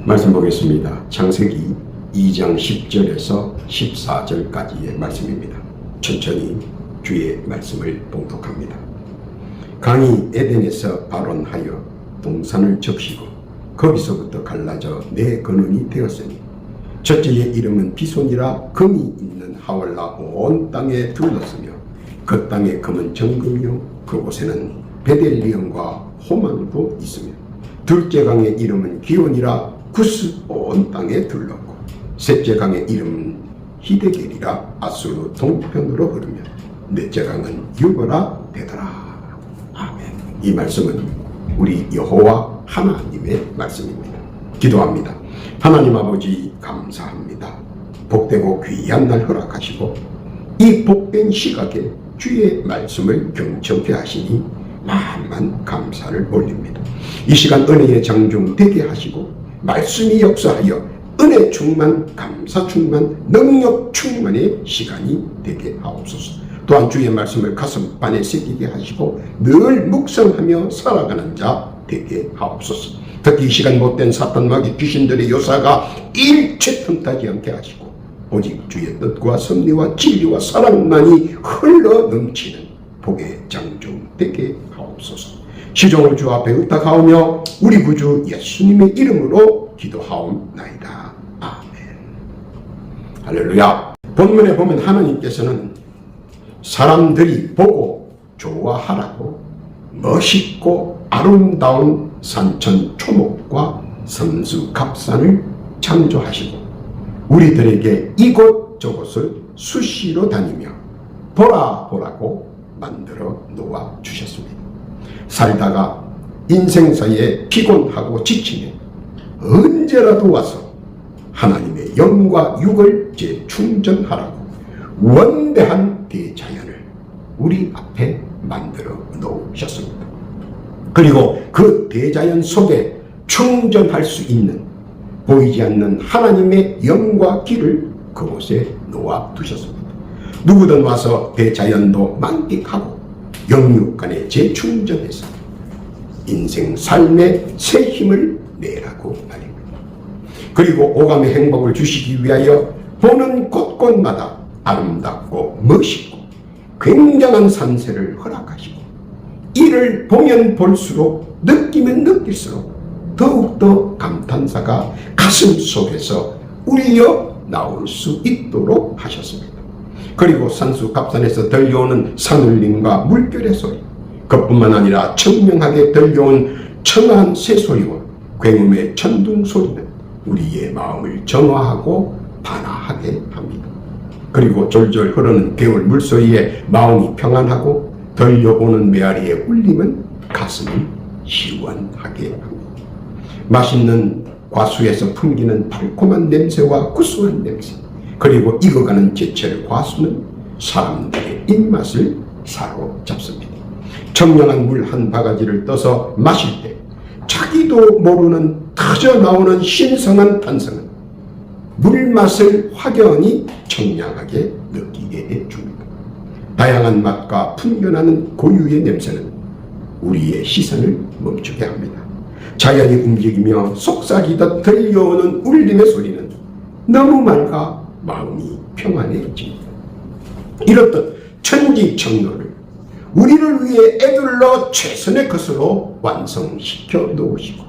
말씀 보겠습니다. 창세기 2장 10절에서 14절까지의 말씀입니다. 천천히 주의 말씀을 봉독합니다. 강이 에덴에서 발원하여 동산을 적시고 거기서부터 갈라져 네 근원이 되었으니 첫째의 이름은 비손이라 금이 있는 하월라 온 땅에 둘렀으며 그 땅의 금은 정금이요 그곳에는 베델리엄과 호만도 있으며 둘째 강의 이름은 기온이라 구스 온 땅에 둘렀고 셋째 강의 이름은 히데겔이라 아수르 동편으로 흐르며 넷째 강은 유거라 되더라. 아멘. 이 말씀은 우리 여호와 하나님의 말씀입니다. 기도합니다. 하나님 아버지 감사합니다. 복되고 귀한 날 허락하시고 이 복된 시각에 주의 말씀을 경청케 하시니 만만 감사를 올립니다. 이 시간 은혜의 장중 되게 하시고 말씀이 역사하여 은혜 충만, 감사 충만, 능력 충만의 시간이 되게 하옵소서. 또한 주의 말씀을 가슴판에 새기게 하시고 늘 묵상하며 살아가는 자 되게 하옵소서. 특히 이 시간 못된 사탄 마귀 귀신들의 요사가 일체 틈타지 않게 하시고 오직 주의 뜻과 섭리와 진리와 사랑만이 흘러 넘치는 복의 장중 되게 하옵소서. 시종을 주 앞에 의탁하오며 우리 구주 예수님의 이름으로 기도하옵나이다. 아멘. 할렐루야. 본문에 보면 하나님께서는 사람들이 보고 좋아하라고 멋있고 아름다운 산천 초목과 섬수 갑산을 창조하시고 우리들에게 이곳저곳을 수시로 다니며 보라고 만들어 놓아 주셨습니다. 살다가 인생사에 피곤하고 지치면 언제라도 와서 하나님의 영과 육을 재충전하라고 원대한 대자연을 우리 앞에 만들어 놓으셨습니다. 그리고 그 대자연 속에 충전할 수 있는 보이지 않는 하나님의 영과 길을 그곳에 놓아 두셨습니다. 누구든 와서 대자연도 만끽하고 영육 간에 재충전해서 인생 삶의 새 힘을 내라고 말입니다. 그리고 오감의 행복을 주시기 위하여 보는 곳곳마다 아름답고 멋있고 굉장한 산세를 허락하시고 이를 보면 볼수록 느끼면 느낄수록 더욱더 감탄사가 가슴 속에서 울려 나올 수 있도록 하셨습니다. 그리고 산수갑산에서 들려오는 산울림과 물결의 소리, 그뿐만 아니라 청명하게 들려온 청아한 새소리와 굉음의 천둥 소리는 우리의 마음을 정화하고 반화하게 합니다. 그리고 졸졸 흐르는 개울 물소리에 마음이 평안하고 들려오는 메아리의 울림은 가슴을 시원하게 합니다. 맛있는 과수에서 풍기는 달콤한 냄새와 구수한 냄새, 그리고 익어가는 제철 과수는 사람들의 입맛을 사로잡습니다. 청량한 물 한 바가지를 떠서 마실 때 자기도 모르는 터져 나오는 신선한 탄성은 물맛을 확연히 청량하게 느끼게 해줍니다. 다양한 맛과 풍겨나는 고유의 냄새는 우리의 시선을 멈추게 합니다. 자연이 움직이며 속삭이듯 들려오는 울림의 소리는 너무 맑아 마음이 평안해집니다. 이렇듯 천지청로를 우리를 위해 애둘러 최선의 것으로 완성시켜 놓으시고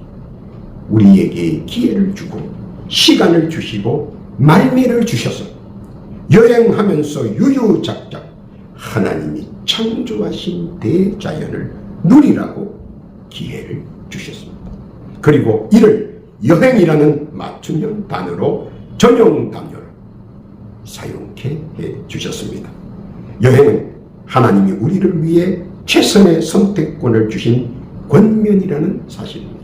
우리에게 기회를 주고 시간을 주시고 말미를 주셔서 여행하면서 유유작작 하나님이 창조하신 대자연을 누리라고 기회를 주셨습니다. 그리고 이를 여행이라는 맞춤형 단어로 전용 단어로 사용케 해주셨습니다. 여행은 하나님이 우리를 위해 최선의 선택권을 주신 권면이라는 사실입니다.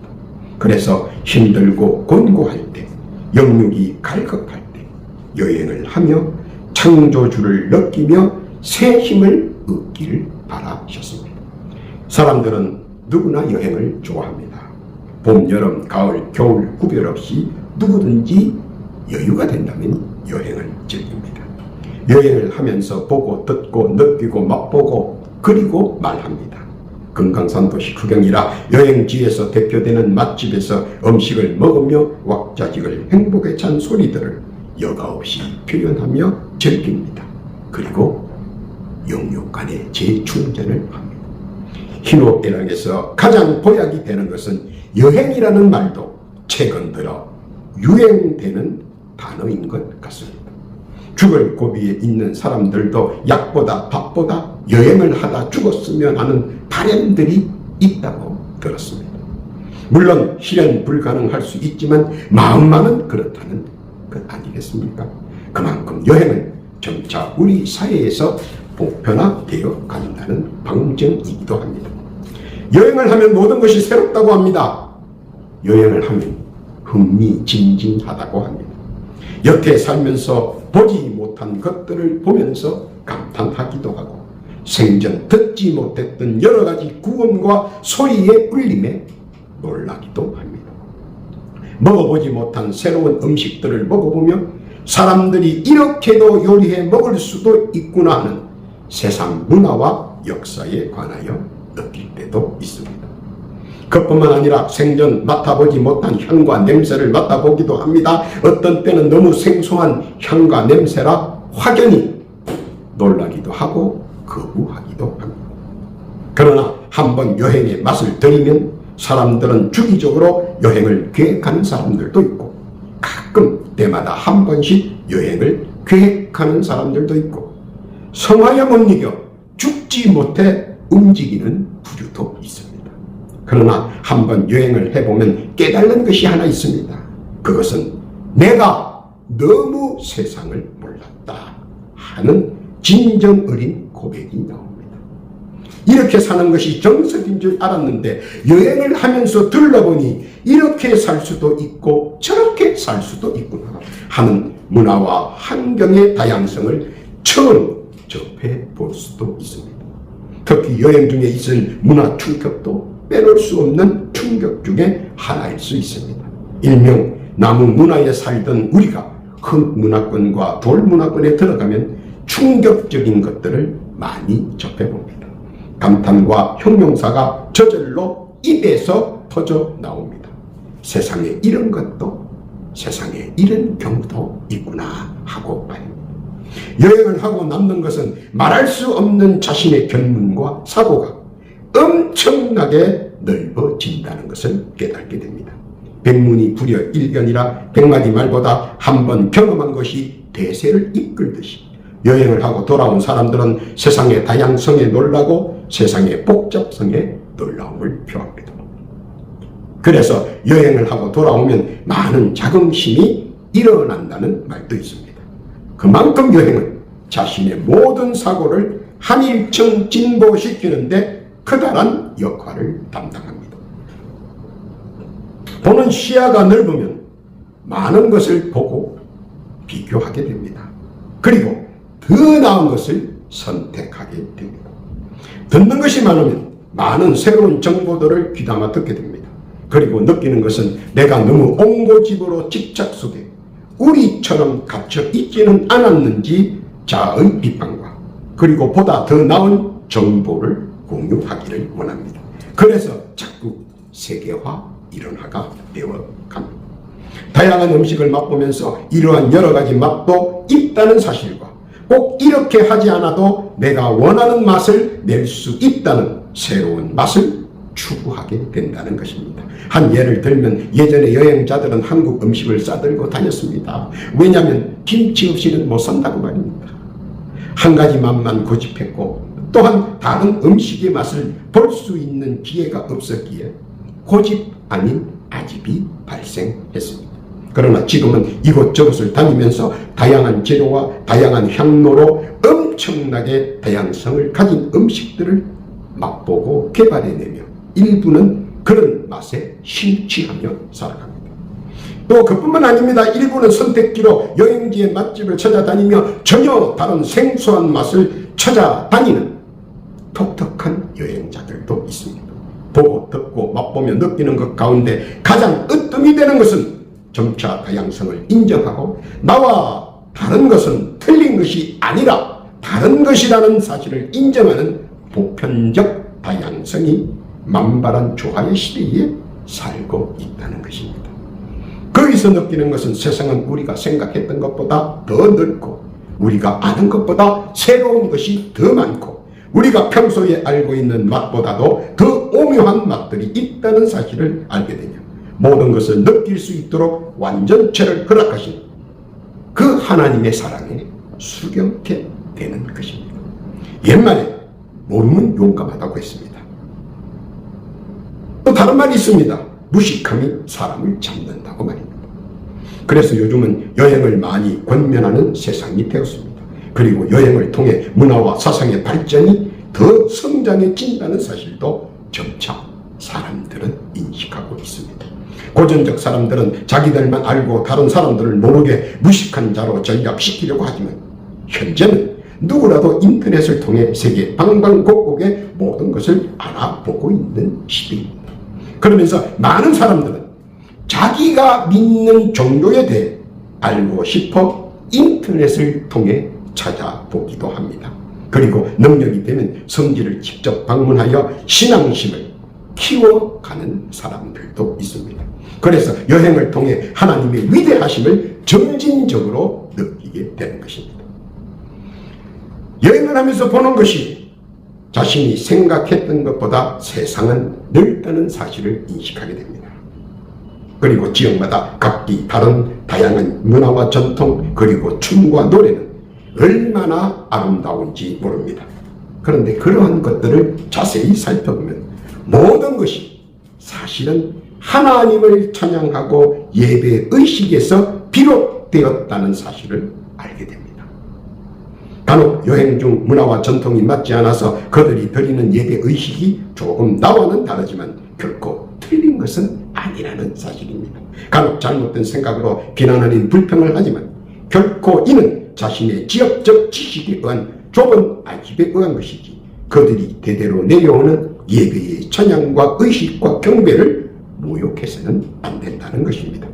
그래서 힘들고 곤고할 때, 영육이 갈급할 때 여행을 하며 창조주를 느끼며 새 힘을 얻기를 바라셨습니다. 사람들은 누구나 여행을 좋아합니다. 봄, 여름, 가을, 겨울 구별 없이 누구든지 여유가 된다면 여행을 즐깁니다. 여행을 하면서 보고 듣고 느끼고 맛보고 그리고 말합니다. 금강산 도시 구경이라 여행지에서 대표되는 맛집에서 음식을 먹으며 왁자지껄 행복에 찬 소리들을 여과없이 표현하며 즐깁니다. 그리고 영육간에 재충전을 합니다. 희노애락에서 가장 보약이 되는 것은 여행이라는 말도 최근 들어 유행되는 단어인 것 같습니다. 죽을 고비에 있는 사람들도 약보다 밥보다 여행을 하다 죽었으면 하는 바람들이 있다고 들었습니다. 물론 실현 불가능할 수 있지만 마음만은 그렇다는 것 아니겠습니까? 그만큼 여행은 점차 우리 사회에서 보편화되어 간다는 방증이기도 합니다. 여행을 하면 모든 것이 새롭다고 합니다. 여행을 하면 흥미진진하다고 합니다. 여태 살면서 보지 못한 것들을 보면서 감탄하기도 하고 생전 듣지 못했던 여러 가지 구음과 소리의 울림에 놀라기도 합니다. 먹어보지 못한 새로운 음식들을 먹어보며 사람들이 이렇게도 요리해 먹을 수도 있구나 하는 세상 문화와 역사에 관하여 느낄 때도 있습니다. 그뿐만 아니라 생전 맡아보지 못한 향과 냄새를 맡아보기도 합니다. 어떤 때는 너무 생소한 향과 냄새라 확연히 놀라기도 하고 거부하기도 합니다. 그러나 한번 여행의 맛을 들이면 사람들은 주기적으로 여행을 계획하는 사람들도 있고 가끔 때마다 한 번씩 여행을 계획하는 사람들도 있고 성화에 못 이겨 죽지 못해 움직이는 부류도 있습니다. 그러나 한번 여행을 해보면 깨달는 것이 하나 있습니다. 그것은 내가 너무 세상을 몰랐다 하는 진정 어린 고백이 나옵니다. 이렇게 사는 것이 정석인 줄 알았는데 여행을 하면서 둘러보니 이렇게 살 수도 있고 저렇게 살 수도 있구나 하는 문화와 환경의 다양성을 처음 접해 볼 수도 있습니다. 특히 여행 중에 있을 문화 충격도 빼놓을 수 없는 충격 중에 하나일 수 있습니다. 일명 나무 문화에 살던 우리가 흙 문화권과 돌 문화권에 들어가면 충격적인 것들을 많이 접해봅니다. 감탄과 형용사가 저절로 입에서 터져 나옵니다. 세상에 이런 것도 세상에 이런 경우도 있구나 하고 말입니다. 여행을 하고 남는 것은 말할 수 없는 자신의 견문과 사고가 엄청나게 넓어진다는 것을 깨닫게 됩니다. 백문이 불여 일견이라 백마디 말보다 한 번 경험한 것이 대세를 이끌듯이 여행을 하고 돌아온 사람들은 세상의 다양성에 놀라고 세상의 복잡성에 놀라움을 표합니다. 그래서 여행을 하고 돌아오면 많은 자긍심이 일어난다는 말도 있습니다. 그만큼 여행은 자신의 모든 사고를 한일층 진보시키는데 커다란 역할을 담당합니다. 보는 시야가 넓으면 많은 것을 보고 비교하게 됩니다. 그리고 더 나은 것을 선택하게 됩니다. 듣는 것이 많으면 많은 새로운 정보들을 귀담아 듣게 됩니다. 그리고 느끼는 것은 내가 너무 옹고집으로 집착 속에 우리처럼 갇혀 있지는 않았는지 자의 비판과 그리고 보다 더 나은 정보를 공유하기를 원합니다. 그래서 자꾸 세계화 이론화가 되어갑니다. 다양한 음식을 맛보면서 이러한 여러 가지 맛도 있다는 사실과 꼭 이렇게 하지 않아도 내가 원하는 맛을 낼 수 있다는 새로운 맛을 추구하게 된다는 것입니다. 한 예를 들면 예전에 여행자들은 한국 음식을 싸들고 다녔습니다. 왜냐하면 김치 없이는 못 산다고 말입니다. 한 가지 맛만 고집했고 또한 다른 음식의 맛을 볼 수 있는 기회가 없었기에 고집 아닌 아집이 발생했습니다. 그러나 지금은 이곳저곳을 다니면서 다양한 재료와 다양한 향로로 엄청나게 다양성을 가진 음식들을 맛보고 개발해내며 일부는 그런 맛에 심취하며 살아갑니다. 또 그뿐만 아닙니다. 일부는 선택지로 여행지의 맛집을 찾아다니며 전혀 다른 생소한 맛을 찾아다니는 독특한 여행자들도 있습니다. 보고 듣고 맛보며 느끼는 것 가운데 가장 으뜸이 되는 것은 점차 다양성을 인정하고 나와 다른 것은 틀린 것이 아니라 다른 것이라는 사실을 인정하는 보편적 다양성 다양성이 만발한 조화의 시대에 살고 있다는 것입니다. 거기서 느끼는 것은 세상은 우리가 생각했던 것보다 더 넓고 우리가 아는 것보다 새로운 것이 더 많고 우리가 평소에 알고 있는 맛보다도 더 오묘한 맛들이 있다는 사실을 알게 되며 모든 것을 느낄 수 있도록 완전체를 허락하신 그 하나님의 사랑에 수경케 되는 것입니다. 옛말에 모르면 용감하다고 했습니다. 또 다른 말이 있습니다. 무식함이 사람을 잡는다고 말입니다. 그래서 요즘은 여행을 많이 권면하는 세상이 되었습니다. 그리고 여행을 통해 문화와 사상의 발전이 더 성장해진다는 사실도 점차 사람들은 인식하고 있습니다. 고전적 사람들은 자기들만 알고 다른 사람들을 모르게 무식한 자로 전락시키려고 하지만 현재는 누구라도 인터넷을 통해 세계 방방곡곡의 모든 것을 알아보고 있는 시대입니다. 그러면서 많은 사람들은 자기가 믿는 종교에 대해 알고 싶어 인터넷을 통해 찾아보기도 합니다. 그리고 능력이 되면 성지를 직접 방문하여 신앙심을 키워가는 사람들도 있습니다. 그래서 여행을 통해 하나님의 위대하심을 점진적으로 느끼게 되는 것입니다. 여행을 하면서 보는 것이 자신이 생각했던 것보다 세상은 넓다는 사실을 인식하게 됩니다. 그리고 지역마다 각기 다른 다양한 문화와 전통 그리고 춤과 노래는 얼마나 아름다운지 모릅니다. 그런데 그러한 것들을 자세히 살펴보면 모든 것이 사실은 하나님을 찬양하고 예배 의식에서 비롯되었다는 사실을 알게 됩니다. 간혹 여행 중 문화와 전통이 맞지 않아서 그들이 드리는 예배 의식이 조금 나와는 다르지만 결코 틀린 것은 아니라는 사실입니다. 간혹 잘못된 생각으로 비난하는 불평을 하지만 결코 이는 자신의 지역적 지식에 의한 좁은 안식에 의한 것이지 그들이 대대로 내려오는 예배의 찬양과 의식과 경배를 모욕해서는 안 된다는 것입니다.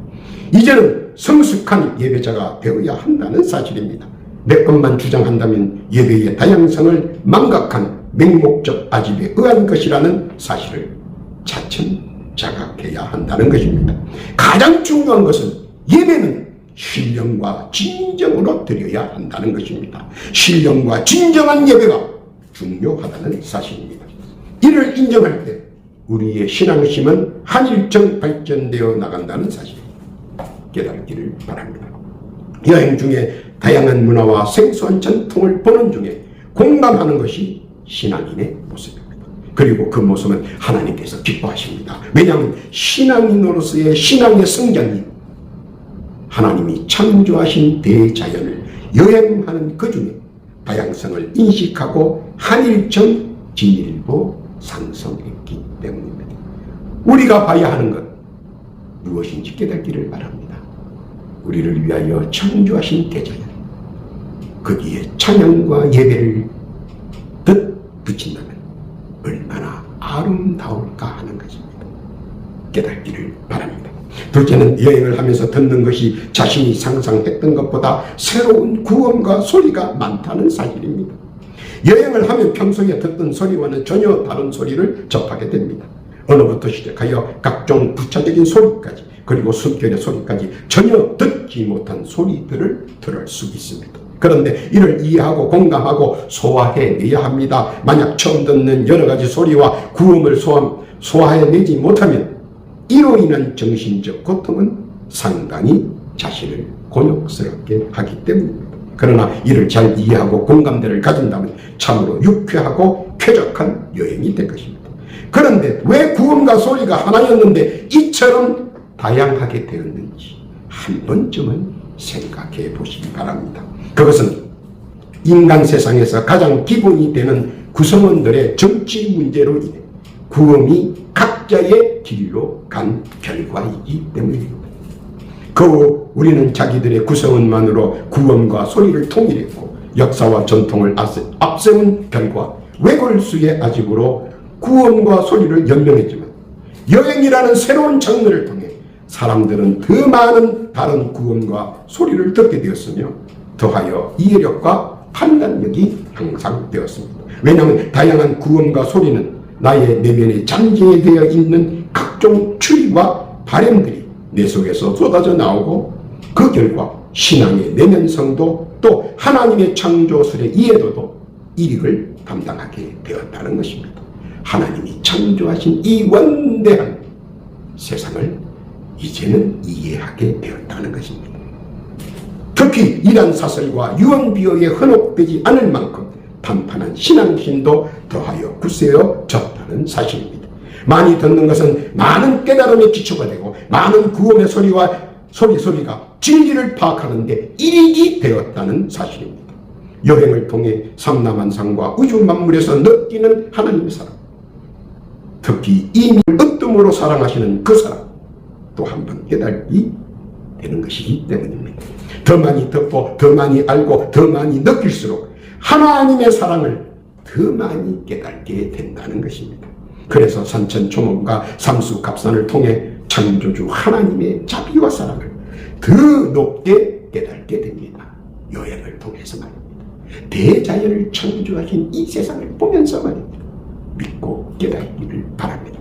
이제는 성숙한 예배자가 되어야 한다는 사실입니다. 내 것만 주장한다면 예배의 다양성을 망각한 맹목적 아집에 의한 것이라는 사실을 차츰 자각해야 한다는 것입니다. 가장 중요한 것은 예배는 신령과 진정으로 드려야 한다는 것입니다. 신령과 진정한 예배가 중요하다는 사실입니다. 이를 인정할 때 우리의 신앙심은 한일점 발전되어 나간다는 사실 깨닫기를 바랍니다. 여행 중에 다양한 문화와 생소한 전통을 보는 중에 공감하는 것이 신앙인의 모습입니다. 그리고 그 모습은 하나님께서 기뻐하십니다. 왜냐하면 신앙인으로서의 신앙의 성장이 하나님이 창조하신 대자연을 여행하는 그 중에 다양성을 인식하고 한일점 진일보 상성했기 때문입니다. 우리가 봐야 하는 것 무엇인지 깨닫기를 바랍니다. 우리를 위하여 창조하신 대자연 거기에 찬양과 예배를 붙인다면 얼마나 아름다울까 하는 것입니다. 깨닫기를 바랍니다. 둘째는 여행을 하면서 듣는 것이 자신이 상상했던 것보다 새로운 구원과 소리가 많다는 사실입니다. 여행을 하면 평소에 듣던 소리와는 전혀 다른 소리를 접하게 됩니다. 언어부터 시작하여 각종 부차적인 소리까지 그리고 숨결의 소리까지 전혀 듣지 못한 소리들을 들을 수 있습니다. 그런데 이를 이해하고 공감하고 소화해내야 합니다. 만약 처음 듣는 여러 가지 소리와 구음을 소화해내지 못하면 이로 인한 정신적 고통은 상당히 자신을 곤욕스럽게 하기 때문입니다. 그러나 이를 잘 이해하고 공감대를 가진다면 참으로 유쾌하고 쾌적한 여행이 될 것입니다. 그런데 왜 구음과 소리가 하나였는데 이처럼 다양하게 되었는지 한 번쯤은 생각해 보시기 바랍니다. 그것은 인간 세상에서 가장 기본이 되는 구성원들의 정치 문제로 인해 구음이 각자의 길로 간 결과이기 때문입니다. 그 우리는 자기들의 구성원만으로 구음과 소리를 통일했고 역사와 전통을 앞세운 결과 외골수의 아집으로 구음과 소리를 연명했지만 여행이라는 새로운 장르를 통해 사람들은 더 많은 다른 구음과 소리를 듣게 되었으며 더하여 이해력과 판단력이 향상되었습니다. 왜냐하면 다양한 구음과 소리는 나의 내면에 잠재되어 있는 각종 추리와 바램들이 내 속에서 쏟아져 나오고 그 결과 신앙의 내면성도 또 하나님의 창조술의 이해도도 일익을 담당하게 되었다는 것입니다. 하나님이 창조하신 이 원대한 세상을 이제는 이해하게 되었다는 것입니다. 특히 이단 사설과 유언비어에 헌옥되지 않을 만큼 탄탄한 신앙심도 더하여 굳세어졌다는 사실입니다. 많이 듣는 것은 많은 깨달음의 기초가 되고 많은 구원의 소리가 진리를 파악하는 데 일익이 되었다는 사실입니다. 여행을 통해 삼라만상과 우주 만물에서 느끼는 하나님의 사랑, 특히 이미 으뜸으로 사랑하시는 그 사랑 또 한 번 깨닫기 되는 것이기 때문입니다. 더 많이 듣고 더 많이 알고 더 많이 느낄수록 하나님의 사랑을 더 많이 깨닫게 된다는 것입니다. 그래서 산천초목과 삼수갑산을 통해 창조주 하나님의 자비와 사랑을 더 높게 깨닫게 됩니다. 여행을 통해서 말입니다. 대자연을 창조하신 이 세상을 보면서 말입니다. 믿고 깨닫기를 바랍니다.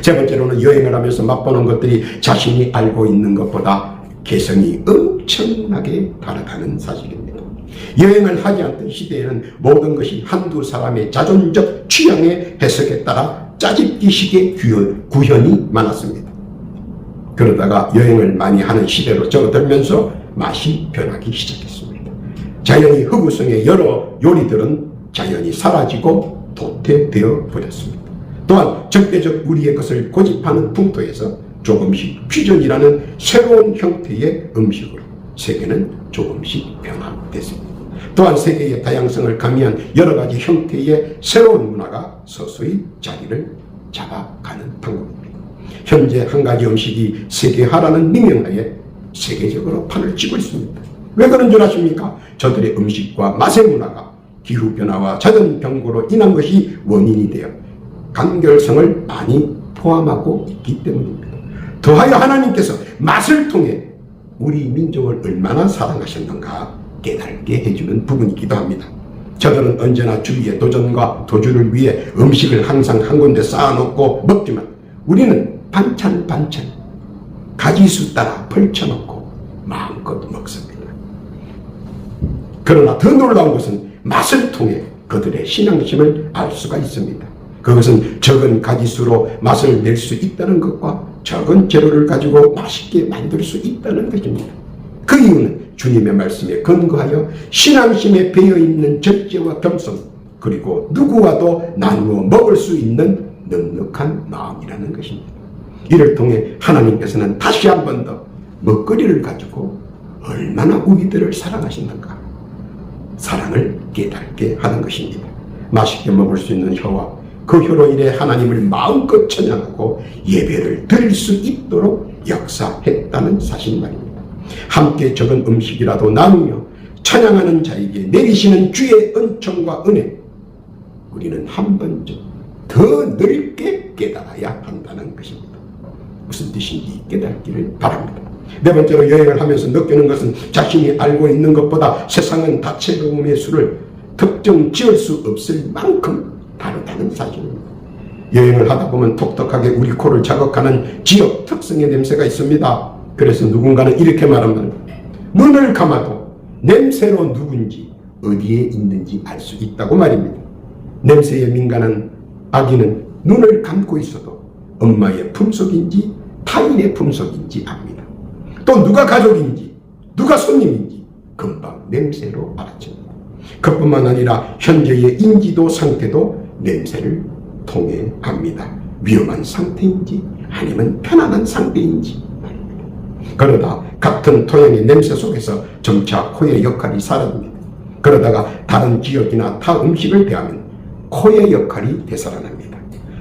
세 번째로는 여행을 하면서 맛보는 것들이 자신이 알고 있는 것보다 개성이 엄청나게 다르다는 사실입니다. 여행을 하지 않던 시대에는 모든 것이 한두 사람의 자존적 취향의 해석에 따라 짜집기식의 구현이 많았습니다. 그러다가 여행을 많이 하는 시대로 접어들면서 맛이 변하기 시작했습니다. 자연히 흑우성의 여러 요리들은 자연히 사라지고 도태되어 버렸습니다. 또한 적대적 우리의 것을 고집하는 풍토에서 조금씩 퓨전이라는 새로운 형태의 음식으로 세계는 조금씩 변화됐습니다. 또한 세계의 다양성을 가미한 여러 가지 형태의 새로운 문화가 서서히 자리를 잡아가는 방법입니다. 현재 한 가지 음식이 세계화라는 명하에 세계적으로 판을 치고 있습니다. 왜 그런 줄 아십니까? 저들의 음식과 맛의 문화가 기후변화와 잦은 병고로 인한 것이 원인이 되어 간결성을 많이 포함하고 있기 때문입니다. 더하여 하나님께서 맛을 통해 우리 민족을 얼마나 사랑하셨는가 깨닫게 해주는 부분이기도 합니다. 저들은 언제나 주위의 도전과 도주를 위해 음식을 항상 한 군데 쌓아놓고 먹지만 우리는 반찬 가지수 따라 펼쳐놓고 마음껏 먹습니다. 그러나 더 놀라운 것은 맛을 통해 그들의 신앙심을 알 수가 있습니다. 그것은 적은 가지수로 맛을 낼 수 있다는 것과 적은 재료를 가지고 맛있게 만들 수 있다는 것입니다. 그 이유는 주님의 말씀에 근거하여 신앙심에 배어있는 절제와 겸손 그리고 누구와도 나누어 먹을 수 있는 넉넉한 마음이라는 것입니다. 이를 통해 하나님께서는 다시 한 번 더 먹거리를 가지고 얼마나 우리들을 사랑하시는가 사랑을 깨닫게 하는 것입니다. 맛있게 먹을 수 있는 혀와 그 혀로 인해 하나님을 마음껏 찬양하고 예배를 드릴 수 있도록 역사했다는 사실 말입니다. 함께 적은 음식이라도 나누며 찬양하는 자에게 내리시는 주의 은총과 은혜 우리는 한 번쯤 더 넓게 깨달아야 한다는 것입니다. 무슨 뜻인지 깨닫기를 바랍니다. 네 번째로 여행을 하면서 느끼는 것은 자신이 알고 있는 것보다 세상은 다채로움의 수를 특정 지을 수 없을 만큼 다르다는 사실입니다. 여행을 하다 보면 톡톡하게 우리 코를 자극하는 지역 특성의 냄새가 있습니다. 그래서 누군가는 이렇게 말합니다. 눈을 감아도 냄새로 누군지 어디에 있는지 알 수 있다고 말입니다. 냄새에 민감한 아기는 눈을 감고 있어도 엄마의 품속인지 타인의 품속인지 압니다. 또 누가 가족인지 누가 손님인지 금방 냄새로 알아챕니다. 그뿐만 아니라 현재의 인지도 상태도 냄새를 통해 압니다. 위험한 상태인지 아니면 편안한 상태인지 말입니다. 그러다 같은 토양의 냄새 속에서 점차 코의 역할이 사라집니다. 그러다가 다른 지역이나 타 음식을 대하면 코의 역할이 되살아납니다.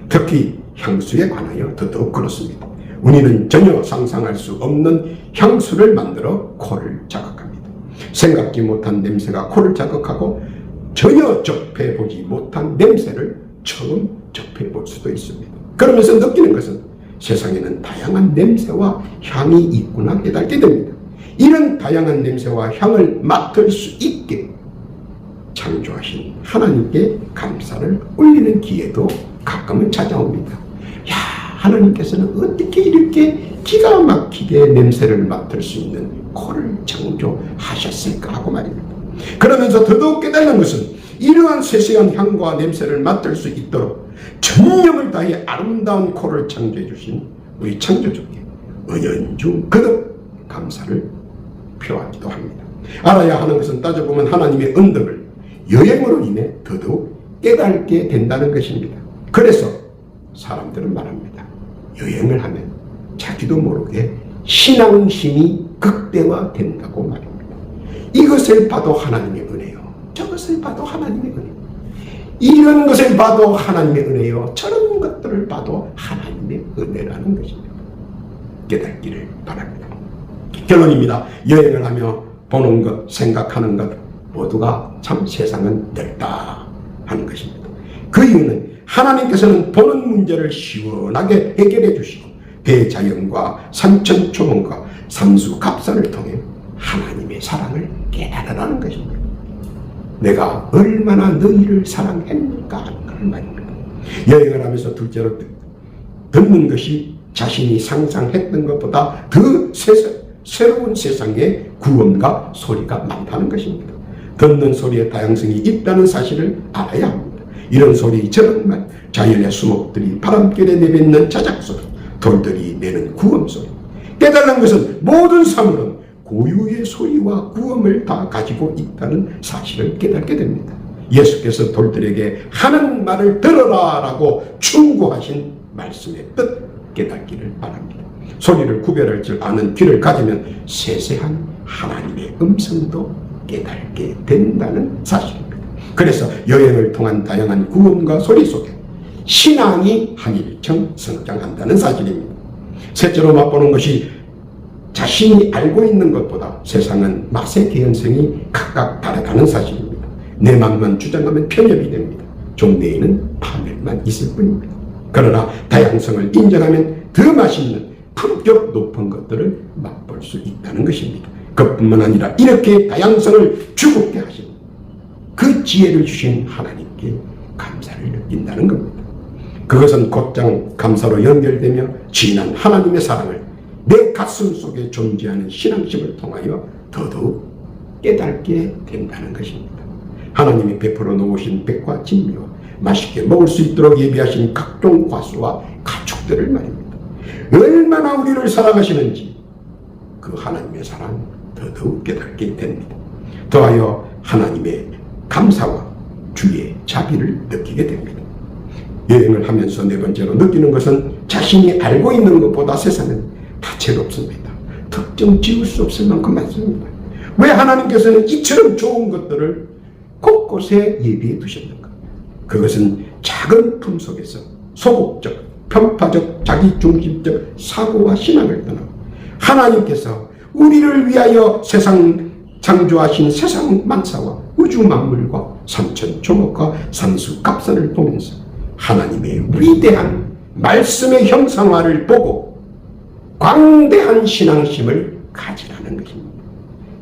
특히 향수에 관하여 더더욱 그렇습니다. 우리는 전혀 상상할 수 없는 향수를 만들어 코를 자극합니다. 생각지 못한 냄새가 코를 자극하고 전혀 접해보지 못한 냄새를 처음 접해볼 수도 있습니다. 그러면서 느끼는 것은 세상에는 다양한 냄새와 향이 있구나 깨닫게 됩니다. 이런 다양한 냄새와 향을 맡을 수 있게 창조하신 하나님께 감사를 올리는 기회도 갖고 가끔은 찾아옵니다. 야, 하나님께서는 어떻게 이렇게 기가 막히게 냄새를 맡을 수 있는 코를 창조하셨을까 하고 말입니다. 그러면서 더더욱 깨달는 것은 이러한 세세한 향과 냄새를 맡을 수 있도록 전력을 다해 아름다운 코를 창조해 주신 우리 창조주께 은연중 거듭 감사를 표하기도 합니다. 알아야 하는 것은 따져보면 하나님의 은덕을 여행으로 인해 더더욱 깨닫게 된다는 것입니다. 그래서 사람들은 말합니다. 여행을 하면 자기도 모르게 신앙심이 극대화된다고 말입니다. 이것을 봐도 하나님의 은혜요, 저것을 봐도 하나님의 은혜, 이런 것을 봐도 하나님의 은혜요, 저런 것들을 봐도 하나님의 은혜라는 것입니다. 깨닫기를 바랍니다. 결론입니다. 여행을 하며 보는 것, 생각하는 것 모두가 참 세상은 넓다 하는 것입니다. 그 이유는 하나님께서는 보는 문제를 시원하게 해결해 주시고 대자연과 산천초목과 삼수갑산을 통해 하나님의 사랑을 깨달으라는 것입니다. 내가 얼마나 너희를 사랑했는가 하는 걸 말입니다. 여행을 하면서 둘째로 듣는 것이 자신이 상상했던 것보다 더 새로운 세상의 구원과 소리가 많다는 것입니다. 듣는 소리의 다양성이 있다는 사실을 알아야 합니다. 이런 소리, 저런 말, 자연의 수목들이 바람결에 내뱉는 자작소리, 돌들이 내는 구음소리, 깨달은 것은 모든 사물은 고유의 소리와 구음을 다 가지고 있다는 사실을 깨닫게 됩니다. 예수께서 돌들에게 하는 말을 들어라 라고 충고하신 말씀의 뜻 깨닫기를 바랍니다. 소리를 구별할 줄 아는 귀를 가지면 세세한 하나님의 음성도 깨닫게 된다는 사실입니다. 그래서 여행을 통한 다양한 구음과 소리 속에 신앙이 한일청 성장한다는 사실입니다. 셋째로 맛보는 것이 자신이 알고 있는 것보다 세상은 맛의 개연성이 각각 다르다는 사실입니다. 내 맘만 주장하면 편협이 됩니다. 종래에는 파멸만 있을 뿐입니다. 그러나 다양성을 인정하면 더 맛있는 품격 높은 것들을 맛볼 수 있다는 것입니다. 그뿐만 아니라 이렇게 다양성을 주곱게 하신 그 지혜를 주신 하나님께 감사를 느낀다는 겁니다. 그것은 곧장 감사로 연결되며 진한 하나님의 사랑을 내 가슴 속에 존재하는 신앙심을 통하여 더더욱 깨닫게 된다는 것입니다. 하나님이 베풀어 놓으신 백과 진미와 맛있게 먹을 수 있도록 예비하신 각종 과수와 가축들을 말입니다. 얼마나 우리를 사랑하시는지 그 하나님의 사랑 더더욱 깨닫게 됩니다. 더하여 하나님의 감사와 주의 자비를 느끼게 됩니다. 여행을 하면서 네 번째로 느끼는 것은 자신이 알고 있는 것보다 세상은 다채롭습니다. 특정 지을 수 없을 만큼 많습니다. 왜 하나님께서는 이처럼 좋은 것들을 곳곳에 예비해 두셨는가? 그것은 작은 품 속에서 소극적, 편파적, 자기중심적 사고와 신앙을 떠나 하나님께서 우리를 위하여 세상 창조하신 세상 만사와 우주 만물과 삼천 초목과 산수 갑산을 보면서 하나님의 위대한 말씀의 형상화를 보고 광대한 신앙심을 가지라는 것입니다.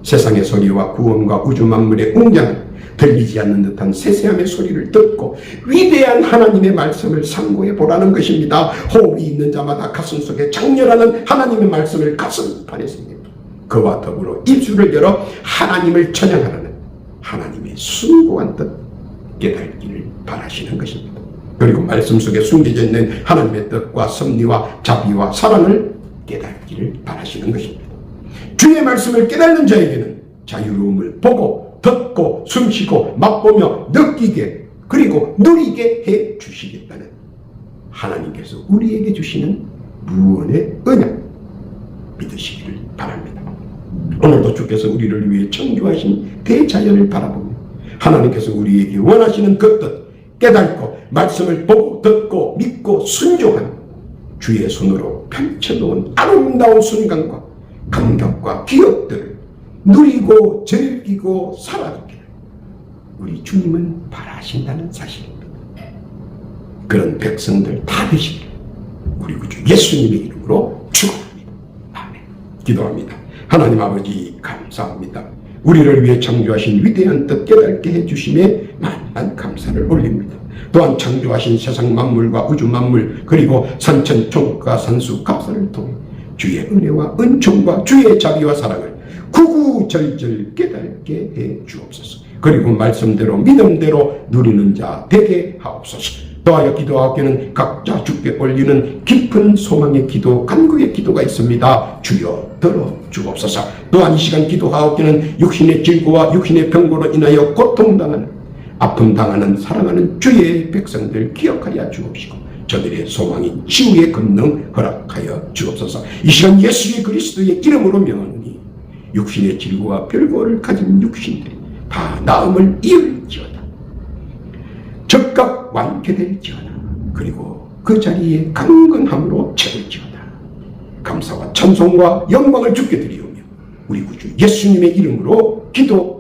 세상의 소리와 구원과 우주 만물의 웅장한 들리지 않는 듯한 세세함의 소리를 듣고 위대한 하나님의 말씀을 상고해 보라는 것입니다. 호흡이 있는 자마다 가슴속에 장렬하는 하나님의 말씀을 가슴판에 새깁니다. 그와 더불어 입술을 열어 하나님을 찬양하라는 하나님의 숭고한 뜻 깨닫기를 바라시는 것입니다. 그리고 말씀 속에 숨겨져 있는 하나님의 뜻과 섭리와 자비와 사랑을 깨닫기를 바라시는 것입니다. 주의 말씀을 깨닫는 자에게는 자유로움을 보고 듣고 숨쉬고 맛보며 느끼게 그리고 누리게 해 주시겠다는 하나님께서 우리에게 주시는 무언의 언약 믿으시기를 바랍니다. 오늘도 주께서 우리를 위해 창조하신 대자연을 바라보며 하나님께서 우리에게 원하시는 그 뜻 깨닫고 말씀을 보고 듣고 믿고 순종한 주의 손으로 펼쳐놓은 아름다운 순간과 감격과 기억들을 누리고 즐기고 살아가기를 우리 주님은 바라신다는 사실입니다. 그런 백성들 다 되시기를 우리 구주 예수님의 이름으로 축원합니다. 아멘. 기도합니다. 하나님 아버지 감사합니다. 우리를 위해 창조하신 위대한 뜻 깨닫게 해주심에 만만 감사를 올립니다. 또한 창조하신 세상 만물과 우주 만물 그리고 산천 총과 산수 갑사를 통해 주의 은혜와 은총과 주의 자비와 사랑을 구구절절 깨닫게 해 주옵소서. 그리고 말씀대로 믿음대로 누리는 자 되게 하옵소서. 또하여 기도하옵기는 각자 주께 올리는 깊은 소망의 기도, 간구의 기도가 있습니다. 주여 들어 주옵소서. 또한 이 시간 기도하옵기는 육신의 질고와 육신의 병고로 인하여 고통당하는, 아픔당하는 사랑하는 주의 백성들 기억하여 주옵시고 저들의 소망인 치유의 권능 허락하여 주옵소서. 이 시간 예수의 그리스도의 이름으로 명하노니 육신의 질고와 별고를 가진 육신들이 다 나음을 이을지어다. 적각 완쾌될지어다. 그리고 그 자리에 강건함으로 채울지어다. 감사와 찬송과 영광을 주께 드리오며 우리 구주 예수님의 이름으로 기도